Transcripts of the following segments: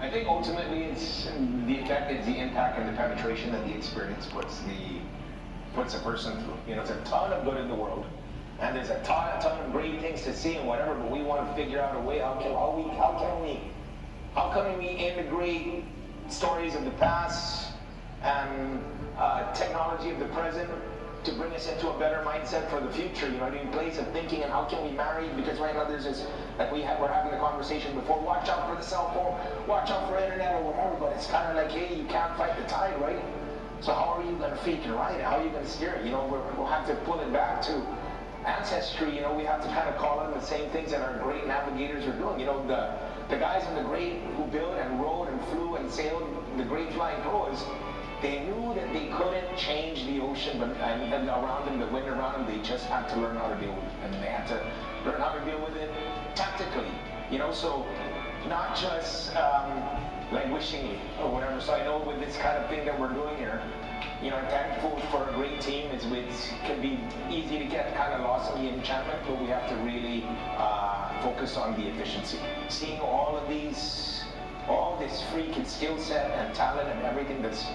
I think ultimately it's the effect, it's the impact and the penetration that the experience puts a person through. You know, there's a ton of good in the world, and there's a ton of great things to see and whatever. But we want to figure out a way how can we integrate stories of the past and technology of the present to bring us into a better mindset for the future, you know, in place of thinking, and how can we marry, because right now there's this, like we're having the conversation before, watch out for the cell phone, watch out for internet or whatever, but it's kind of like, hey, you can't fight the tide, right? So how are you going to freaking ride it? How are you going to steer it? You know, we'll have to pull it back to ancestry. You know, we have to kind of call on the same things that our great navigators are doing. You know, the guys in the great who built and rode and flew and sailed the great flying proas, they knew that they couldn't change the ocean and around them, the wind around them. They just had to learn how to deal with it, and they had to learn how to deal with it tactically. You know, so not just like wishingly or whatever. So I know with this kind of thing that we're doing here, you know, I'm thankful for a great team. It can be easy to get kind of lost in the enchantment, but we have to really focus on the efficiency. Seeing all this freaking skill set and talent and everything that's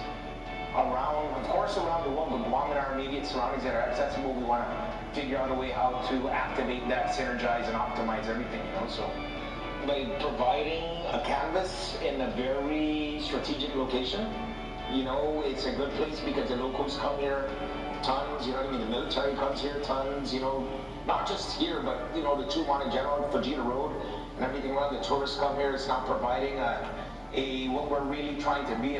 around, of course, around the world, but Guam and our immediate surroundings that are accessible, we want to figure out a way how to activate that, synergize, and optimize everything, you know. So by providing a canvas in a very strategic location, you know, it's a good place because the locals come here tons, you know what I mean, the military comes here tons, you know, not just here, but, you know, the Tucson in general, Fajita Road, and everything around, the tourists come here. It's not providing what we're really trying to be,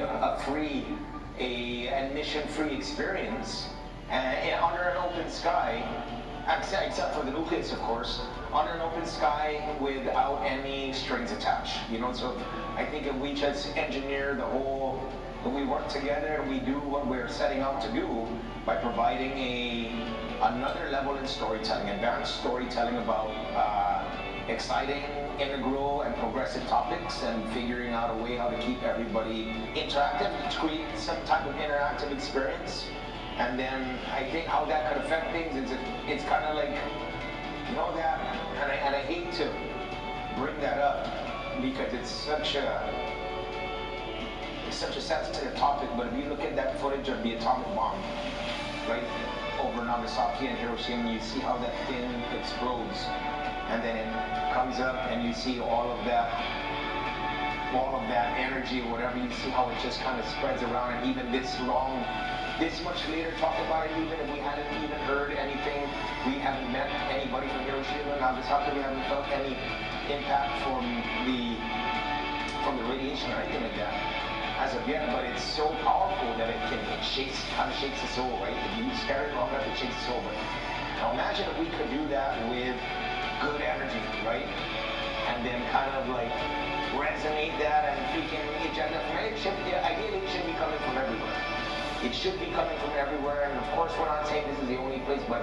a admission-free experience under an open sky, except for the nucleus, of course, under an open sky without any strings attached. You know, so I think if we just engineer if we work together and we do what we're setting out to do by providing another level in storytelling, advanced storytelling about exciting, integral, and progressive topics, and figuring out a way how to keep everybody interactive, to create some type of interactive experience. And then I think how that could affect things is it's kind of like, you know, that, and I hate to bring that up because it's such a sensitive topic, but if you look at that footage of the atomic bomb, right, over Nagasaki and Hiroshima, you see how that thing explodes, and then it comes up and you see all of that energy or whatever, you see how it just kind of spreads around, and even this much later talk about it, even if we hadn't even heard anything, we haven't met anybody from Hiroshima, Nagasaki, we haven't felt any impact from the radiation or anything like that as of yet, but it's so powerful that it kind of shakes the soul, right? If you stare it long enough, it shakes the soul. But now imagine if we could do that with good energy, right? And then kind of like resonate that and freaking agenda from it. Ideally, it should be coming from everywhere. It should be coming from everywhere, and of course we're not saying this is the only place, but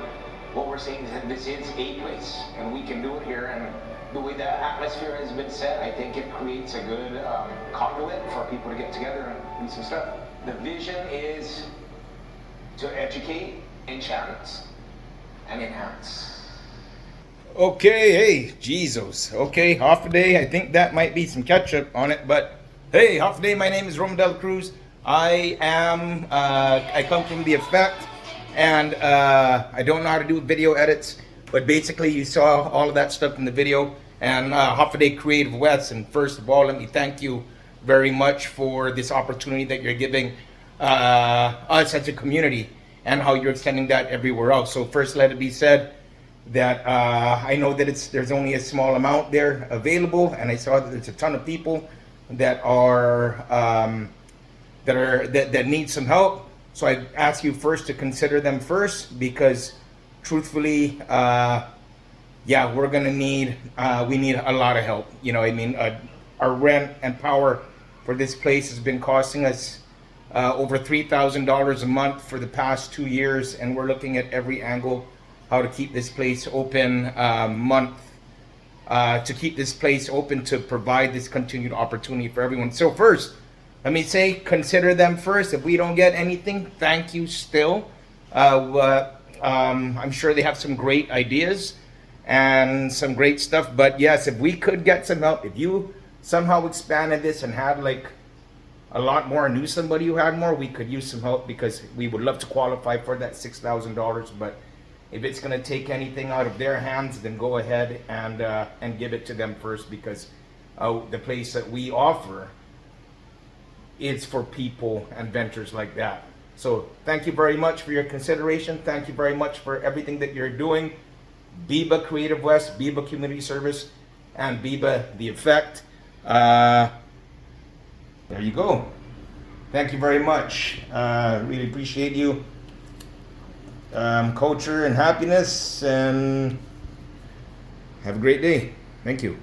what we're saying is that this is a place, and we can do it here, and the way the atmosphere has been set, I think it creates a good conduit for people to get together and do some stuff. The vision is to educate, enchant, and enhance. Okay, hey, Jesus. Okay, Hafa Day. I think that might be some ketchup on it, but hey, Hafa Day. My name is Romandel Cruz. I come from the effect, and I don't know how to do video edits, but basically you saw all of that stuff in the video. And Hafa Day CreativeWest, and first of all, let me thank you very much for this opportunity that you're giving us as a community, and how you're extending that everywhere else. So first, let it be said that I know that there's only a small amount there available, and I saw that there's a ton of people that that need some help. So I ask you first to consider them first, because truthfully, yeah, we're gonna need we need a lot of help. You know, I mean, our rent and power for this place has been costing us over $3,000 a month for the past 2 years, and we're looking at every angle how to keep this place open to keep this place open, to provide this continued opportunity for everyone. So first, let me say, consider them first. If we don't get anything, thank you still. I'm sure they have some great ideas and some great stuff, but yes, if we could get some help, if you somehow expanded this and had like a lot more, knew somebody who had more, we could use some help, because we would love to qualify for that $6,000. But if it's going to take anything out of their hands, then go ahead and give it to them first, because the place that we offer is for people and ventures like that. So thank you very much for your consideration. Thank you very much for everything that you're doing. Biba Creative West, Biba Community Service, and Biba The Effect. There you go. Thank you very much. Really appreciate you. Culture and happiness, and have a great day. Thank you.